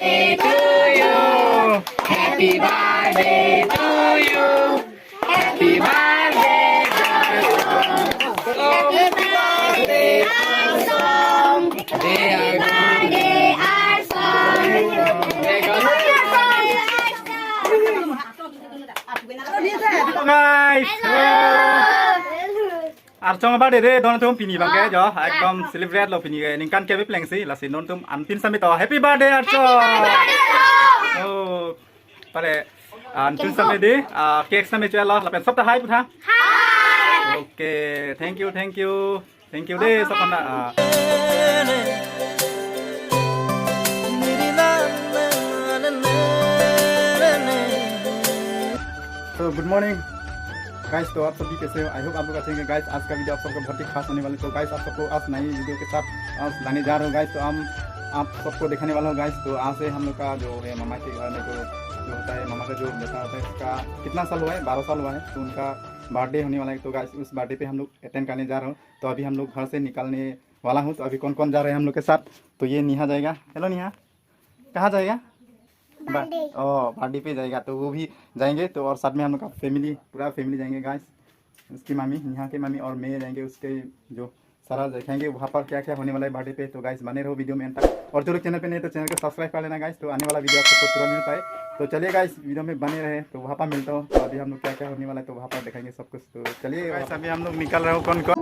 to you. Happy birthday to you. Happy birthday, Happy birthday, our song. Happy birthday, our song. Guys, Archong ba de don tum pini bang ke jo ekdom celebrate lo pini ke ningkan ke bi pleng si la sin don tum anpin sami to happy birthday Archong. Oh, pare anpin sami di cake sami chwe lo la pen sab ta hai pu tha. Hai. Okay, thank you de sab na. So good morning guys, तो आप सभी कैसे हो? I hope आप लोग अच्छे हैं guys. आज का वीडियो आप सबको बहुत ही खास होने वाले। तो गाइस, आप सबको आज नई वीडियो के साथ लाने जा रहे हो गाइस। तो हम आप सबको दिखाने वाला हूँ गाइस। तो आज से हम लोग का जो है मामा के घर में जो होता है, मामा का जो बेटा होता है उसका कितना साल हुआ है, 12 साल हुआ है। तो उनका बर्थडे होने वाला है। तो गाइस, उस बर्थडे पे हम लोग अटेंड करने जा रहे हो। तो अभी हम लोग घर से निकलने वाला हूँ। तो अभी कौन कौन जा रहे हैं हम लोग के साथ? तो ये नेहा जाएगा। हेलो नेहा, कहाँ जाएगा? बर्थडे पे जाएगा। तो वो भी जाएंगे। तो और साथ में हम लोग का फैमिली, पूरा फैमिली जाएंगे गाइस। उसकी मामी, नेहा की मामी और मैं जाएंगे। उसके जो सारा देखेंगे वहाँ पर क्या क्या होने वाला है बर्थडे पे। तो गाइस बने रहो वीडियो में एंड तक। और जो लोग चैनल पे नहीं तो चैनल को सब्सक्राइब कर लेना गाइस। तो आने वाला वीडियो आपको तुरंत मिल पाए। तो चलिए गाइस, वीडियो में बने रहे। तो वहाँ पर मिलता हूँ। तो अभी हम लोग क्या क्या होने वाला है तो वहाँ पर दिखाएंगे सब कुछ। तो चलिए गाइस, अभी हम लोग निकल रहे हो। कौन कौन?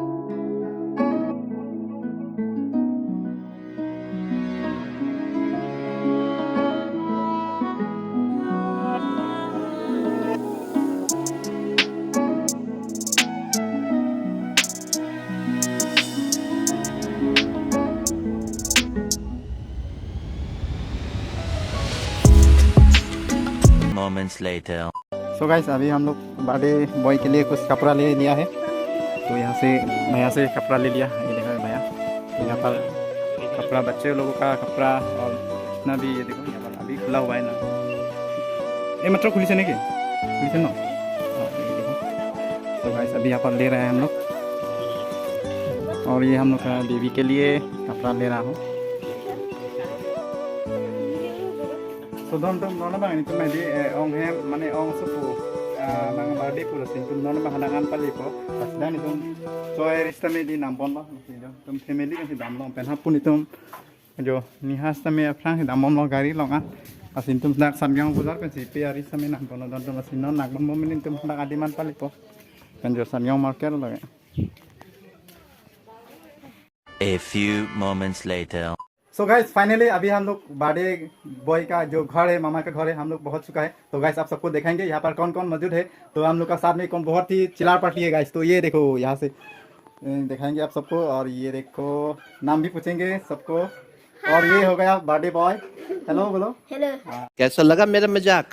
Moments later. सो गाइस, अभी हम लोग बर्थडे बॉय के लिए कुछ कपड़ा ले लिया है। तो यहाँ से भैया से कपड़ा ले लिया। ये देखो भैया, तो यहाँ पर कपड़ा, बच्चे लोगों का कपड़ा और इतना भी ये देखो यहाँ पर अभी खुला हुआ है ना। ये मतलब खुली से नहीं कि खुली से ना। ये देखो। तो गाइस, अभी यहाँ पर ले रहे हैं हम लोग। और ये हम लोग का बेबी के लिए कपड़ा ले रहा हूँ। तो दोनों bang ini cuma di ong hem mana ong supu nang badi pula sing tum dono bang hadangan pali ko pas dan itu soal rista me di nampon lah itu tum family kan si dam long pen hapun itu jo nihas tame frang si damon lo gari long ah asin tum nak samyang bular kan si pe rista me nampon don tum asin non nak bom min tum nak adiman pali ko kan jo samyang marker lo ya. A few moments later. So guys, finally अभी हम लोग birthday boy का जो घर है, मामा का घर है, हम लोग पहुंच चुका है। तो गाइस, आप सबको दिखाएंगे यहाँ पर कौन कौन मौजूद है। तो हम लोग का साथ में कौन बहुत ही चिल्लार पार्टी है गाइस। तो ये देखो, यहाँ से दिखाएंगे आप सबको। और ये देखो, नाम भी पूछेंगे सबको। और ये हो गया बर्थडे बॉय। हेलो बोलो। हेलो। कैसा लगा मेरा मजाक?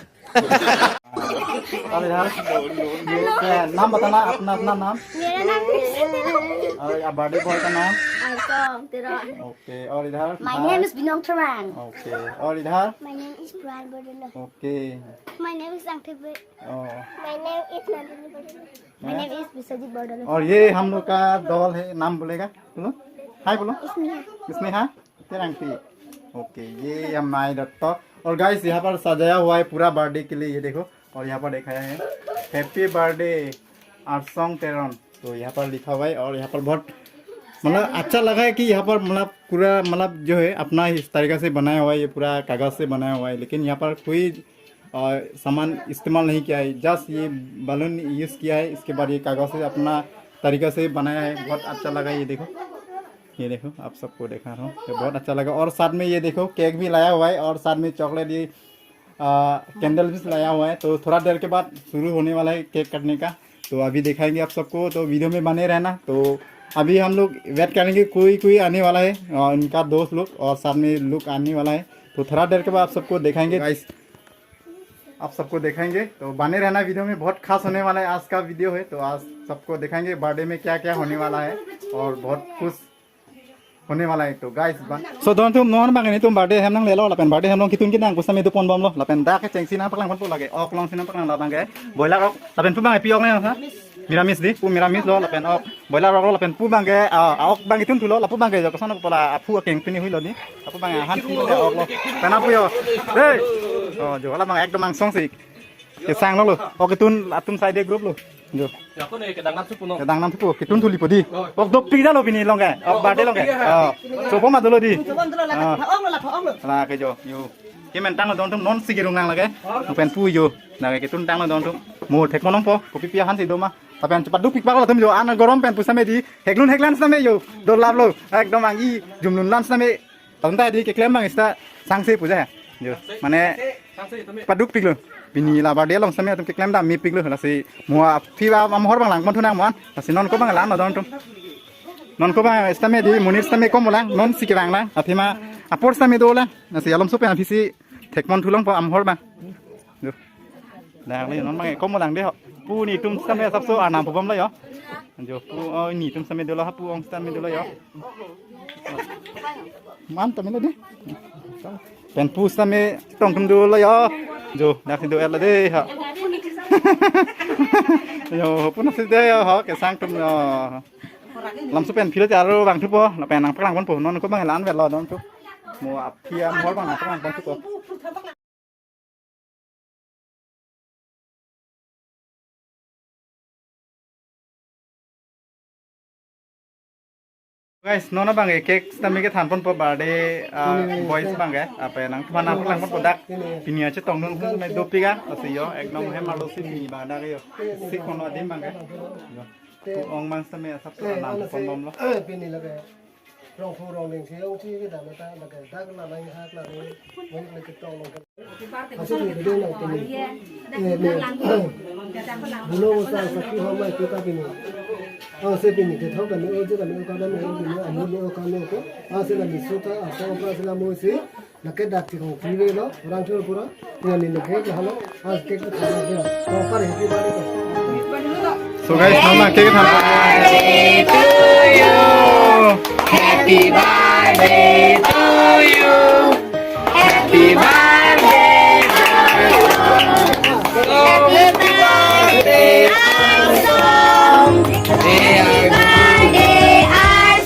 और यार नाम बताना, अपना अपना नाम। मेरा नाम और बर्थडे बॉय का नाम। तेरा। ओके। और इधर My name is Binong Taran. Okay. और इधर My name is Brian Bordolo. Okay. My name is Angti My name is Nandini Bordolo. My name is Biswajit Bordolo. और ये हम लोग का डॉल है। नाम बोलेगा, बोलो हाय बोलो। स्नेहा तेरा आंटी। ओके, ये हमारे डॉक्टर। और गाइस, यहाँ पर सजाया हुआ है पूरा बर्थडे के लिए। ये देखो, और यहाँ पर दिखाया है हैप्पी बर्थडे आरसोंग तेरन। तो यहाँ पर लिखा हुआ है। और यहाँ पर बहुत मतलब अच्छा लगा है कि यहाँ पर मतलब पूरा मतलब जो है अपना इस तरीक़े से बनाया हुआ है। ये पूरा कागज़ से बनाया हुआ है, लेकिन यहाँ पर कोई सामान इस्तेमाल नहीं किया है। जस्ट ये बलून यूज़ किया है। इसके बाद ये कागज़ से अपना तरीक़े से बनाया है। बहुत अच्छा लगा। ये देखो, ये देखो, आप सबको दिखा रहा हूँ। तो बहुत अच्छा लगा। और साथ में ये देखो, केक भी लाया हुआ है। और साथ में चॉकलेट, ये कैंडल भी लाया हुआ है। तो थोड़ा देर के बाद शुरू होने वाला है केक कटने का। तो अभी दिखाएंगे आप सबको। तो वीडियो में बने रहना। तो अभी हम लोग वेट करेंगे, कोई आने वाला है, इनका दोस्त लोग और साथ में लोग आने वाला है। तो थोड़ा देर के बाद आप सबको दिखाएंगे गाइस, आप सबको दिखाएंगे। तो बने रहना वीडियो में, बहुत खास होने वाला है आज का वीडियो है। तो आज सबको दिखाएंगे बर्थडे में क्या क्या होने वाला है और बहुत खुश होने वाला है। तो गाइस सो दोन तुम नॉन बागने तुम बर्थडे हम नंग ले लो लापेन बर्थडे हम लोग कितुन किनांग कुछ समय तो पन बम लो लापेन दा के चेंगसी ना पकलांग पन लगे ऑक लॉन्ग सिना पकलांग लातांग के बॉयलर ऑक लापेन तुम बांगे पियोग ने ना miramis di pu miramis lo lapen ok boiler ro lapen pu bangge ok bangge tun tulo lapu bangge jo kasana pola apu akeng pini huilo ni apu bangge han pini le ok lo pena pu yo hey jo la bangge ekdom ang song sik ke sang lo ok tun atun side group lo jo ke dang nam tu ke tun thuli podi ok dok pi da lo pini longge ok bade longge so po ma dolo di la ke jo yo cái mình tăng là đón tum non xì rung năng là cái pen pui yo là cái tun tăng là đón tum một thek monong po kopi pia han si do ma ta pen cepat duk pikpak lo tum yo an gorom pen pusame di heklan same yo do lab lo ekdom ang i jumlun lan same tong ta di ke klem mang ista sangse puja yo mane cepat duk pik lo bini la ba de long same tum ke klem da mi pik lo la si mua phi ba am hor bang lang mon thunang mon la si non ko bang lan ma don tum non ko bang ista me di munir same ko molang non si ke bang lang athima apor same do la na si alom sope na phisi thek mon thulang po am hor bang được đang lấy nó mang có một đằng đấy họ pu ni tum same sắp số nam phom lấy đó jo pu ni tum same do la pu ong same do la đó man tầm nó đi pen pu same tong tum do la đó jo đang do la đấy họ jo pu nó sẽ đấy họ cái sang tum làm số pen phi là rồi bằng thứ po là pen năng phát năng con po nó có bằng lán vẹt lò đó chú mua thiam hor bằng phát năng con thứ po guys nona bang cake stami ke than pon po birthday boys bang ge apa nang thana lang pon product pinia che tong nung me dopiga asiyo ekdom he malo si mi ba da ge yo si kono adim bang ge tu ong mang stami sap sa nam pon bom lo pini la ge rong phu rong ning chiu chi ke da ma ta la ge da la lai ha la ni mon le ke tong long ka asu ni de la pini no sa sa ki ho mai ta pini se pini ke thau ka ni o je ka ni ka da ni o ni amu ni o ka ni ko se la ni su ta so pa se la mo se la ke da ti ko free re lo rang chur pura ni ni ke ke halo ke ke tha de to par he ba ni so guys nona cake than Happy birthday to you. Happy birthday. Happy birthday, our song. Happy birthday, our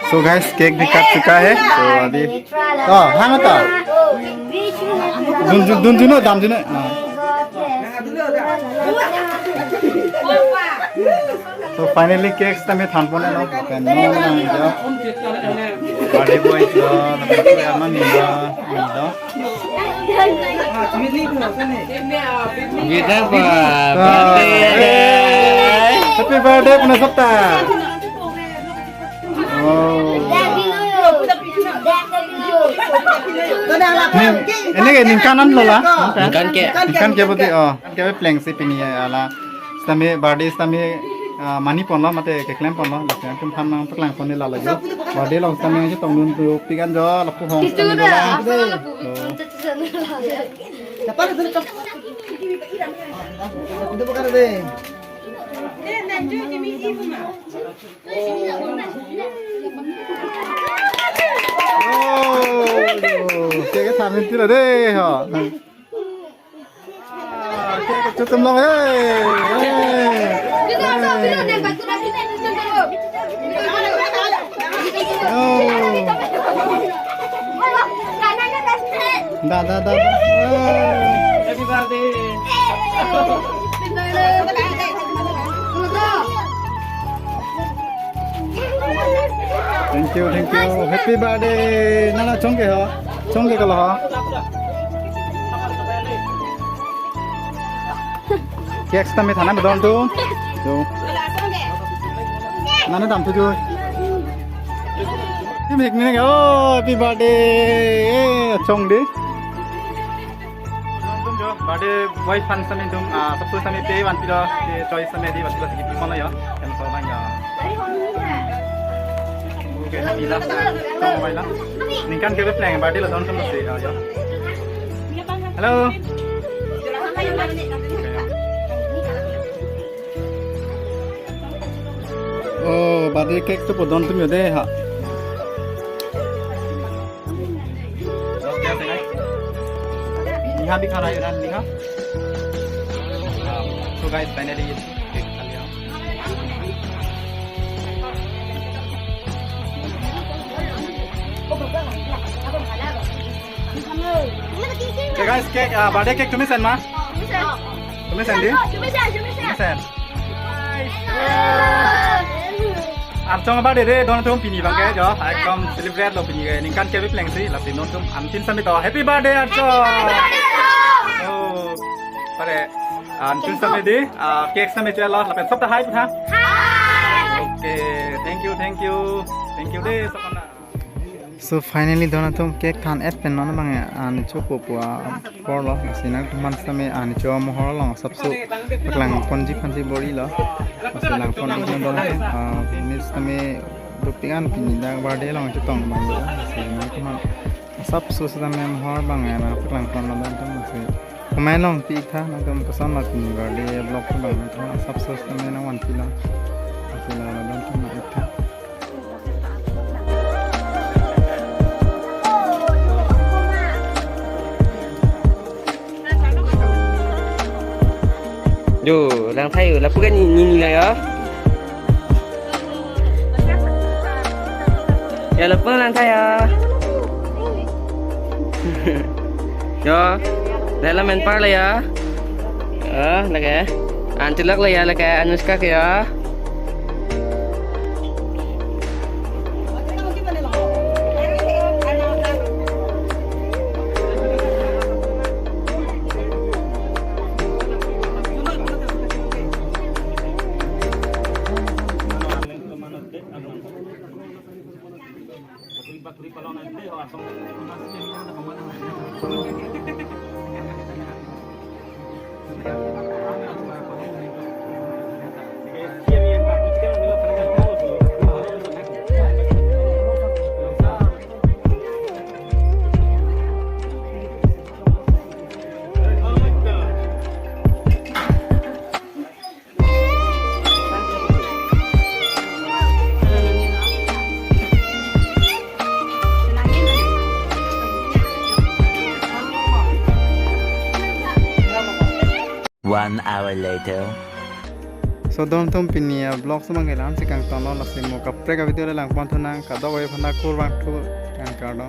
so guys cake भी cut चुका है तो अभी हाँ मत दुन दुनो दाम दुनो so finally cakes tami than pon lo pen no na jo body boy jo na ko ama ni do Kita birthday. happy birthday puna sabta ini kayak ningkanan lo lah ningkan kayak betul kayak plank sih pini ala stami birthday stami mani pon lo mate ke claim pon lo laknya tum tham nang paklang pon ni la lagi birthday lo stami aja tong nun tu pikan jo lapu hong stami lo lah Cepat itu bukan deh. cái thằng bên kia là đây hả cho tầm lòng ấy da happy birthday thank you happy birthday nana chong ke kalau ha cake sta me thana me don tu nana dam tu jo cái miệng này happy birthday chong đi birthday boy fan sa me dum sab to sa me pe wan pi do choice sa me di wat la sikit mo na yo em so lang ya okay happy lah chong mai lah ningkan ke plan birthday la don tum se yo hello oh birthday cake tu pun don tu mio deh ha. Niha भी खाना है ना निहा. So guys, finally cake खा लिया. Okay guys, cake birthday cake तुम्हें send मा? तुम्हें send दी? तुम्हें send. Am trong ba de don thum pini bang ke jo ai kom celebrate lo pini ke ning kan ke bi pleng si la sin non thum am tin sami to happy birthday archo oh pare an tin sami di cake sami che lo la pen sop ta hai tha okay thank you de sapana so finally don thum cake khan et pen non bang an chu pu pu por lo sinak man sami an cho mo hor long sap su lang ponji bori lo lang pon di don miss kami buktikan pindah birthday long chu tong bang sinak man sap su sami hor bang ma lang pon lo don thum se kumai long pi tha na dum ko sam ma pindah birthday blog ko bang tha sap su sami na wan pi lo sila don thum ma tha Yo, lang thay là phu cái nhìn này á. Ya là phu lang thay à. Yo, đây là men par này á. Là cái. Anh chỉ lắc là cái Anushka kìa. One hour later. So don thum pini vlog sama ngelam sikang tono la simo kapre ka video lang pon thunang ka do we phana kur wang thu kan ka do